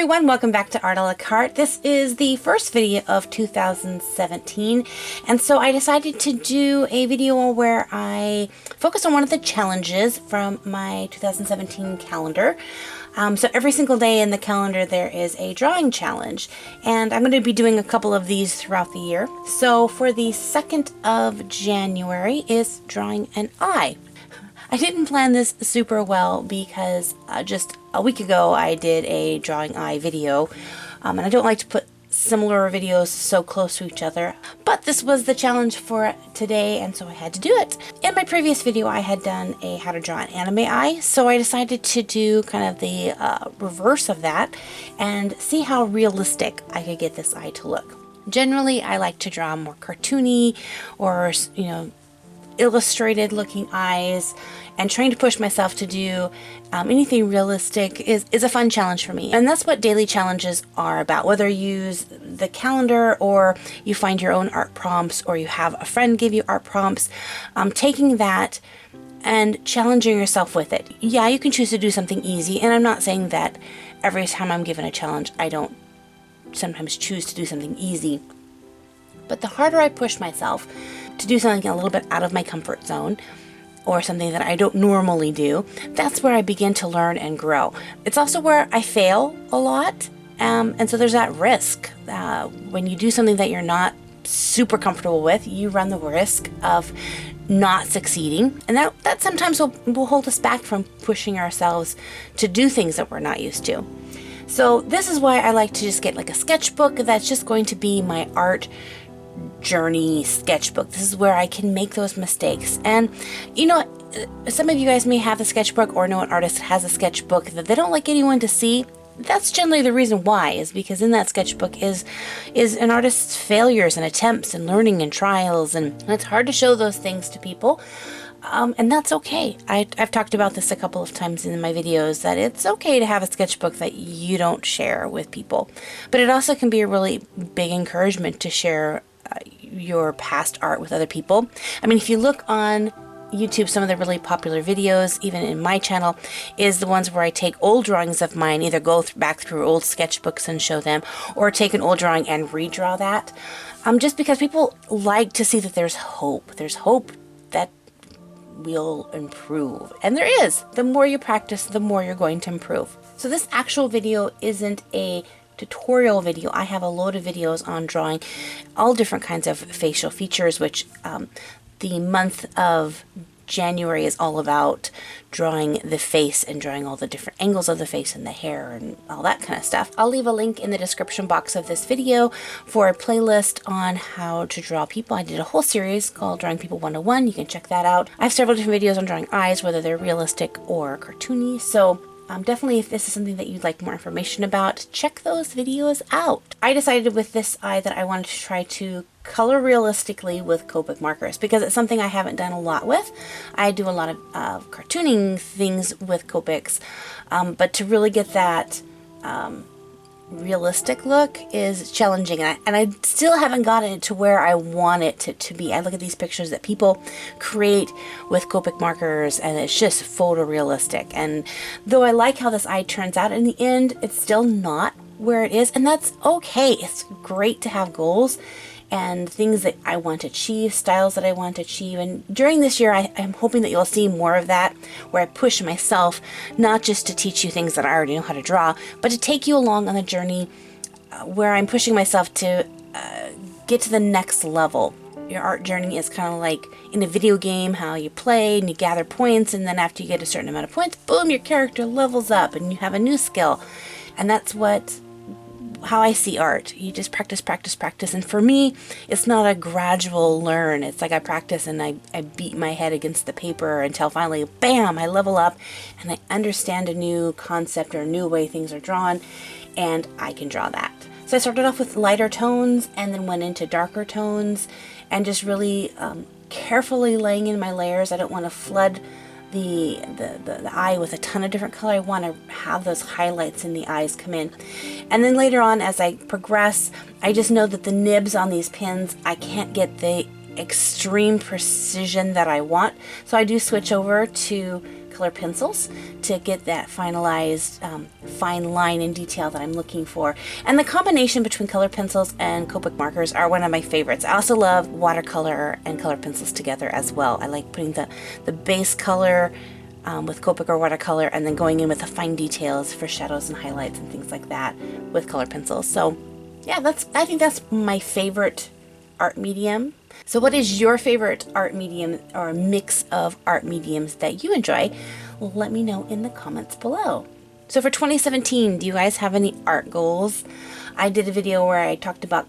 everyone, welcome back to Artalacarte. This is the first video of 2017, and so I decided to do a video where I focus on one of the challenges from my 2017 calendar. So every single day in the calendar there is a drawing challenge, and I'm going to be doing a couple of these throughout the year. So for the 2nd of January is drawing an eye. I didn't plan this super well because just a week ago I did a drawing eye video, and I don't like to put similar videos so close to each other, but this was the challenge for today, and so I had to do it. In my previous video I had done a how to draw an anime eye, so I decided to do kind of the reverse of that and see how realistic I could get this eye to look. Generally I like to draw more cartoony or, you know, illustrated looking eyes, and trying to push myself to do anything realistic is a fun challenge for me. And that's what daily challenges are about, whether you use the calendar or you find your own art prompts or you have a friend give you art prompts. Taking that and challenging yourself with it. Yeah, you can choose to do something easy, and I'm not saying that every time I'm given a challenge I don't sometimes choose to do something easy, but the harder I push myself to do something a little bit out of my comfort zone or something that I don't normally do, that's where I begin to learn and grow. It's also where I fail a lot, and so there's that risk. When you do something that you're not super comfortable with, you run the risk of not succeeding, and that sometimes will hold us back from pushing ourselves to do things that we're not used to. So this is why I like to just get like a sketchbook that's just going to be my art journey sketchbook. This is where I can make those mistakes. And you know, some of you guys may have a sketchbook or know an artist that has a sketchbook that they don't like anyone to see. That's generally the reason why, is because in that sketchbook is an artist's failures and attempts and learning and trials, and it's hard to show those things to people. And that's okay. I've talked about this a couple of times in my videos, that it's okay to have a sketchbook that you don't share with people. But it also can be a really big encouragement to share your past art with other people. I mean, if you look on YouTube, some of the really popular videos, even in my channel, is the ones where I take old drawings of mine, either go back through old sketchbooks and show them, or take an old drawing and redraw that. Just because people like to see that there's hope. There's hope that we'll improve. And there is. The more you practice, the more you're going to improve. So this actual video isn't a tutorial video. I have a load of videos on drawing all different kinds of facial features, which the month of January is all about drawing the face and drawing all the different angles of the face and the hair and all that kind of stuff. I'll leave a link in the description box of this video for a playlist on how to draw people. I did a whole series called Drawing People 101. You can check that out. I have several different videos on drawing eyes, whether they're realistic or cartoony. So definitely, if this is something that you'd like more information about, check those videos out. I decided with this eye that I wanted to try to color realistically with Copic markers, because it's something I haven't done a lot with. I do a lot of cartooning things with Copics, but to really get that realistic look is challenging, and I still haven't gotten it to where I want it to be. I look at these pictures that people create with Copic markers, and it's just photorealistic. And though I like how this eye turns out in the end, it's still not where it is, and that's okay. It's great to have goals and things that I want to achieve, styles that I want to achieve. And during this year, I'm hoping that you'll see more of that, where I push myself, not just to teach you things that I already know how to draw, but to take you along on a journey where I'm pushing myself to get to the next level. Your art journey is kind of like in a video game, how you play and you gather points, and then after you get a certain amount of points, boom, your character levels up and you have a new skill. And that's how I see art. You just practice, practice, practice. And for me, it's not a gradual learn. It's like I practice and I beat my head against the paper until finally, bam, I level up and I understand a new concept or a new way things are drawn, and I can draw that. So I started off with lighter tones and then went into darker tones, and just really carefully laying in my layers. I don't want to flood the eye with a ton of different color. I want to have those highlights in the eyes come in. And then later on, as I progress, I just know that the nibs on these pins, I can't get the extreme precision that I want. So I do switch over to color pencils to get that finalized fine line and detail that I'm looking for. And the combination between color pencils and Copic markers are one of my favorites. I also love watercolor and color pencils together as well. I like putting the base color with Copic or watercolor and then going in with the fine details for shadows and highlights and things like that with color pencils. So yeah, I think that's my favorite art medium. So what is your favorite art medium or mix of art mediums that you enjoy? Let me know in the comments below. So for 2017, do you guys have any art goals? I did a video where I talked about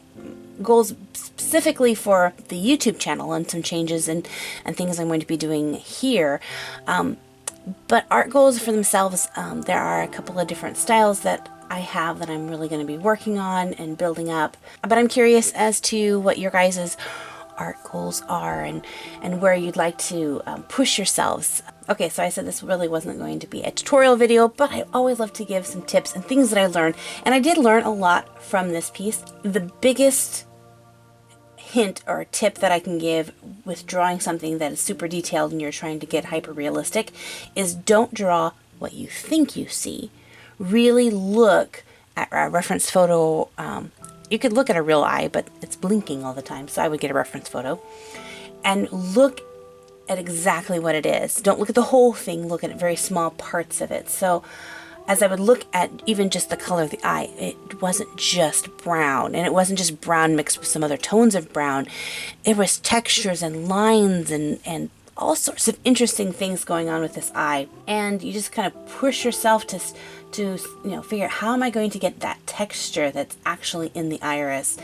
goals specifically for the YouTube channel and some changes and things I'm going to be doing here. But art goals for themselves, there are a couple of different styles that I have that I'm really going to be working on and building up. But I'm curious as to what your guys' art goals are and where you'd like to push yourselves. Okay, so I said this really wasn't going to be a tutorial video, but I always love to give some tips and things that I learned. And I did learn a lot from this piece. The biggest hint or tip that I can give with drawing something that is super detailed and you're trying to get hyper realistic is don't draw what you think you see. Really look at a reference photo. You could look at a real eye, but it's blinking all the time, so I would get a reference photo and look at exactly what it is. Don't look at the whole thing, look at very small parts of it. So as I would look at even just the color of the eye, it wasn't just brown, and it wasn't just brown mixed with some other tones of brown. It was textures and lines and all sorts of interesting things going on with this eye. And you just kind of push yourself to figure out, how am I going to get that texture that's actually in the iris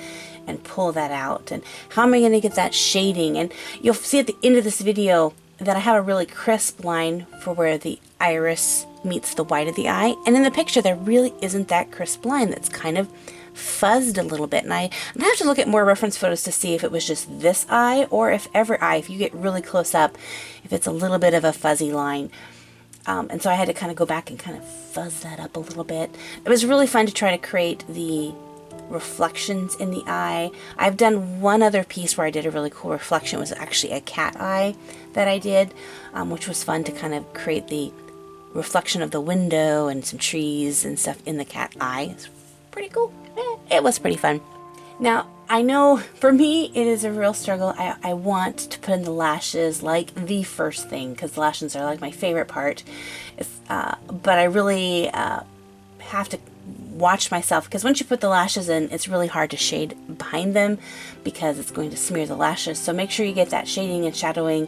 and pull that out, and how am I going to get that shading. And you'll see at the end of this video that I have a really crisp line for where the iris meets the white of the eye, and in the picture there really isn't that crisp line. That's kind of fuzzed a little bit, and I have to look at more reference photos to see if it was just this eye or if every eye, if you get really close up, if it's a little bit of a fuzzy line. And so I had to kind of go back and kind of fuzz that up a little bit. It was really fun to try to create the reflections in the eye. I've done one other piece where I did a really cool reflection. It was actually a cat eye that I did, which was fun to kind of create the reflection of the window and some trees and stuff in the cat eye. It's pretty cool. It was pretty fun. Now, I know for me it is a real struggle. I want to put in the lashes like the first thing, because the lashes are like my favorite part. But I really have to watch myself, because once you put the lashes in, it's really hard to shade behind them because it's going to smear the lashes. So make sure you get that shading and shadowing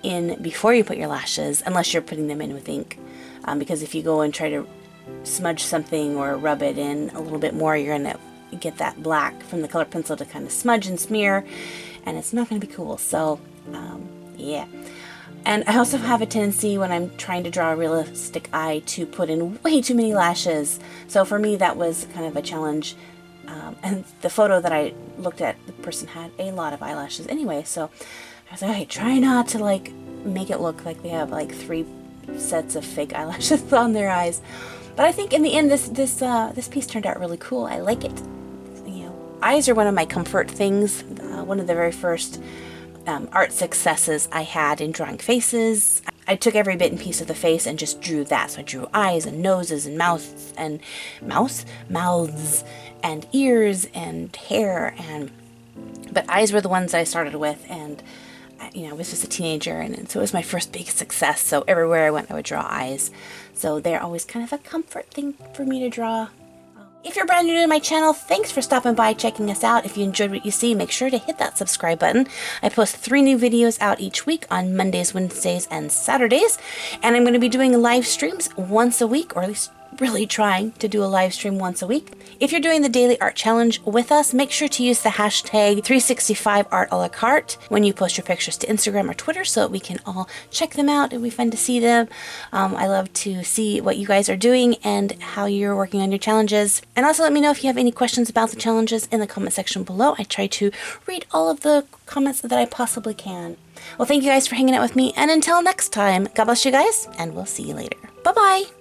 in before you put your lashes, unless you're putting them in with ink. Because if you go and try to smudge something or rub it in a little bit more, you're going to get that black from the color pencil to kind of smudge and smear, and it's not going to be cool. So yeah. And I also have a tendency when I'm trying to draw a realistic eye to put in way too many lashes. So for me that was kind of a challenge. And the photo that I looked at, the person had a lot of eyelashes anyway, so I was like, okay, try not to like make it look like they have like 3 sets of fake eyelashes on their eyes. But I think in the end this piece turned out really cool. I like it. You know, eyes are one of my comfort things. One of the very first art successes I had in drawing faces. I took every bit and piece of the face and just drew that. So I drew eyes and noses and mouths and ears and hair, but eyes were the ones I started with, and I was just a teenager, and so it was my first big success. So everywhere I went, I would draw eyes. So they're always kind of a comfort thing for me to draw. If you're brand new to my channel, thanks for stopping by, checking us out. If you enjoyed what you see, make sure to hit that subscribe button. I post 3 new videos out each week on Mondays, Wednesdays, and Saturdays. And I'm going to be doing live streams once a week, or at least really trying to do a live stream once a week. If you're doing the daily art challenge with us, make sure to use the hashtag 365Artalacarte when you post your pictures to Instagram or Twitter so that we can all check them out. It'll be fun to see them. I love to see what you guys are doing and how you're working on your challenges. And also let me know if you have any questions about the challenges in the comment section below. I try to read all of the comments that I possibly can. Well, thank you guys for hanging out with me, and until next time, God bless you guys, and we'll see you later. Bye-bye!